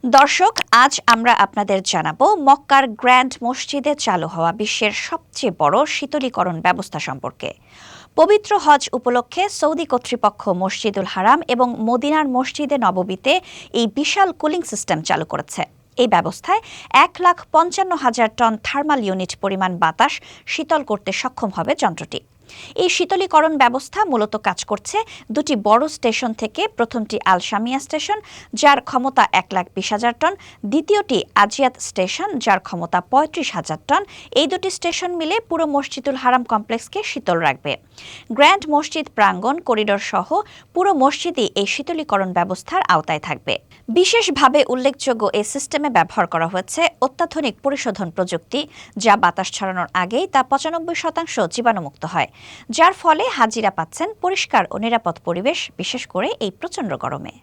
দর্শক, আজ আমরা আপনাদের জানাবো মক্কার গ্র্যান্ড মসজিদে চালু হওয়া বিশ্বের সবচেয়ে বড় শীতলীকরণ ব্যবস্থা সম্পর্কে। পবিত্র হজ উপলক্ষে সৌদি কর্তৃপক্ষ মসজিদুল হারাম এবং মদিনার মসজিদে নববীতে এই বিশাল কুলিং সিস্টেম চালু করেছে। এই ব্যবস্থায় 1,55,000 টন থার্মাল ইউনিট পরিমাণ বাতাস শীতল করতে সক্ষম হবে যন্ত্রটি। এই শীতলীকরণ ব্যবস্থা মূলত কাজ করছে দুটি বড় স্টেশন থেকে। প্রথমটি আল শামিয়া স্টেশন, যার ক্ষমতা 1,20,000 টন, দ্বিতীয়টি আজিয়াত স্টেশন, যার ক্ষমতা 35,000 টন। এই দুটি স্টেশন মিলে পুরো মসজিদুল হারাম কমপ্লেক্সকে শীতল রাখবে। গ্র্যান্ড মসজিদ প্রাঙ্গণ, করিডোর সহ পুরো মসজিদই এই শীতলীকরণ ব্যবস্থার আওতায় থাকবে। বিশেষভাবে উল্লেখযোগ্য এই সিস্টেমে ব্যবহার করা হয়েছে অত্যাধুনিক পরিশোধন প্রযুক্তি, যা বাতাস ছড়ানোর আগেই তা 95% জীবাণুমুক্ত হয়, যার ফলে হাজিরা পাচ্ছেন পরিষ্কার ও নিরাপদ পরিবেশ, বিশেষ করে এই প্রচণ্ড গরমে।